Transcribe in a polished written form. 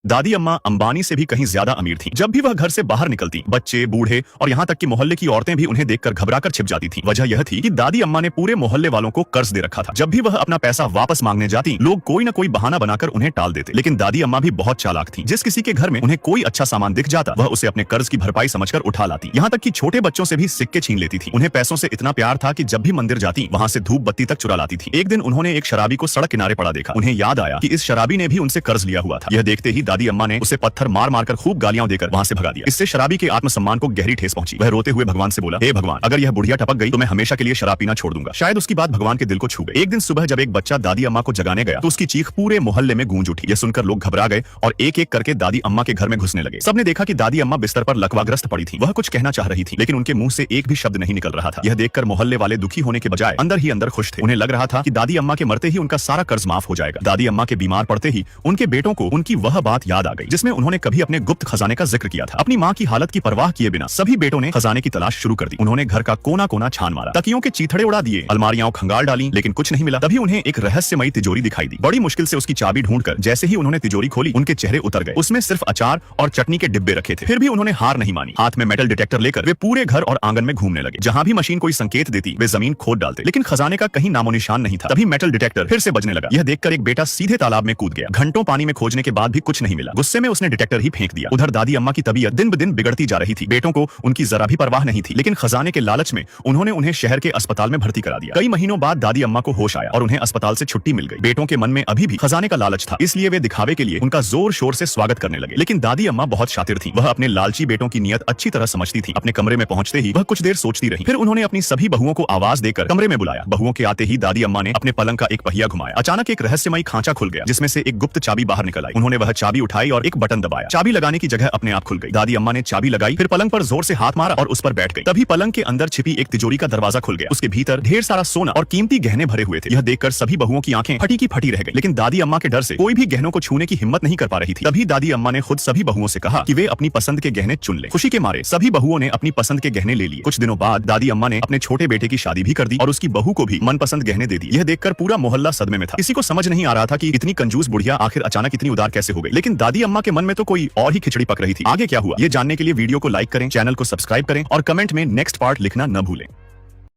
दादी अम्मा अंबानी से भी कहीं ज्यादा अमीर थीं। जब भी वह घर से बाहर निकलती, बच्चे, बूढ़े और यहाँ तक कि मोहल्ले की औरतें भी उन्हें देखकर घबराकर छिप जाती थीं। वजह यह थी कि दादी अम्मा ने पूरे मोहल्ले वालों को कर्ज दे रखा था। जब भी वह अपना पैसा वापस मांगने जाती, लोग कोई न कोई बहाना बनाकर उन्हें टाल देते। लेकिन दादी अम्मा भी बहुत चालाक थीं। जिस किसी के घर में उन्हें कोई अच्छा सामान दिख जाता, वह उसे अपने कर्ज की भरपाई समझकर उठा लाती। यहाँ तक कि छोटे बच्चों से भी सिक्के छीन लेती थी। उन्हें पैसों से इतना प्यार था कि जब भी मंदिर जाती, वहाँ से धूप बत्ती तक चुरा लाती थी। एक दिन उन्होंने एक शराबी को सड़क किनारे पड़ा देखा। उन्हें याद आया कि इस शराबी ने भी उनसे कर्ज लिया हुआ था। यह देखते ही दादी अम्मा ने उसे पत्थर मार मार कर खूब गालियां देकर वहां से भगा दिया। इससे शराबी के आत्मसम्मान को गहरी ठेस पहुंची। वह रोते हुए भगवान से बोला, हे भगवान, अगर यह बुढ़िया टपक गई तो मैं हमेशा के लिए शराब पीना छोड़ दूंगा। शायद उसकी बात भगवान के दिल को छू गई। एक दिन सुबह जब एक बच्चा दादी अम्मा को जगाने गया तो उसकी चीख पूरे मोहल्ले में गूंज उठी। यह सुनकर लोग घबरा गए और एक एक करके दादी अम्मा के घर में घुसने लगे। सबने देखा कि दादी अम्मा बिस्तर पर लकवाग्रस्त पड़ी थी। वह कुछ कहना चाह रही थी, लेकिन उनके मुंह से एक भी शब्द नहीं निकल रहा था। यह देखकर मोहल्ले वाले दुखी होने के बजाय अंदर ही अंदर खुश थे। उन्हें लग रहा था कि दादी अम्मा के मरते ही उनका सारा कर्ज माफ हो जाएगा। दादी अम्मा के बीमार पड़ते ही उनके बेटों को उनकी वह बात याद आ गई जिसमें उन्होंने कभी अपने गुप्त खजाने का जिक्र किया था। अपनी माँ की हालत की परवाह किए बिना सभी बेटों ने खजाने की तलाश शुरू कर दी। उन्होंने घर का कोना कोना छान मारा, तकियों के चीथड़े उड़ा दिए, अलमारियां खंगाल डाली, लेकिन कुछ नहीं मिला। तभी उन्हें एक रहस्यमयी तिजोरी दिखाई दी। बड़ी मुश्किल से उसकी चाबी ढूंढकर जैसे ही उन्होंने तिजोरी खोली, उनके चेहरे उतर गए। उसमें सिर्फ अचार और चटनी के डिब्बे रखे थे। फिर भी उन्होंने हार नहीं मानी। हाथ में मेटल डिटेक्टर लेकर वे पूरे घर और आंगन में घूमने लगे। जहां भी मशीन कोई संकेत देती, वे जमीन खोद डालते, लेकिन खजाने का कहीं नामो निशान नहीं था। तभी मेटल डिटेक्टर फिर से बजने लगा। यह देखकर एक बेटा सीधे तालाब में कूद गया। घंटों पानी में खोजने के बाद भी कुछ नहीं मिला। गुस्से में उसने डिटेक्टर ही फेंक दिया। उधर दादी अम्मा की तबीयत दिन ब दिन बिगड़ती जा रही थी। बेटों को उनकी जरा भी परवाह नहीं थी, लेकिन खजाने के लालच में उन्होंने उन्हें शहर के अस्पताल में भर्ती करा दिया। कई महीनों बाद दादी अम्मा को होश आया और उन्हें अस्पताल से छुट्टी मिल गई। बेटों के मन में अभी भी खजाने का लालच था, इसलिए वे दिखावे के लिए उनका जोर शोर से स्वागत करने लगे। लेकिन दादी अम्मा बहुत शातिर थी। वह अपने लालची बेटों की नीयत अच्छी तरह समझती थी। अपने कमरे में पहुंचते ही वह कुछ देर सोचती रही। फिर उन्होंने अपनी सभी बहुओं को आवाज देकर कमरे में बुलाया। बहुओं के आते ही दादी अम्मा ने अपने पलंग का एक पहिया घुमाया। अचानक एक रहस्यमयी खांचा खुल गया, जिसमें से एक गुप्त चाबी बाहर निकल आई। उन्होंने वह चाबी उठाई और एक बटन दबाया। चाबी लगाने की जगह अपने आप खुल गई। दादी अम्मा ने चाबी लगाई, फिर पलंग पर जोर से हाथ मारा और उस पर बैठ गई। तभी पलंग के अंदर छिपी एक तिजोरी का दरवाजा खुल गया। उसके भीतर ढेर सारा सोना और कीमती गहने भरे हुए थे। यह देखकर सभी बहुओं की आंखें फटी की फटी रह गई, लेकिन दादी अम्मा के डर से कोई भी गहनों को छूने की हिम्मत नहीं कर पा रही थी। तभी दादी अम्मा ने खुद सभी बहुओं से कहा कि वे अपनी पसंद के गहने चुन लें। खुशी के मारे सभी बहुओं ने अपनी पसंद के गहने ले लिए। कुछ दिनों बाद दादी अम्मा ने अपने छोटे बेटे की शादी भी कर दी और उसकी बहू को भी मनपसंद गहने दे दिए। यह देखकर पूरा मोहल्ला सदमे में था। किसी को समझ नहीं आ रहा था कि इतनी कंजूस बुढ़िया आखिर अचानक इतनी उदार कैसे हो गई। लेकिन दादी अम्मा के मन में तो कोई और ही खिचड़ी पक रही थी। आगे क्या हुआ, ये जानने के लिए वीडियो को लाइक करें, चैनल को सब्सक्राइब करें और कमेंट में नेक्स्ट पार्ट लिखना न भूलें।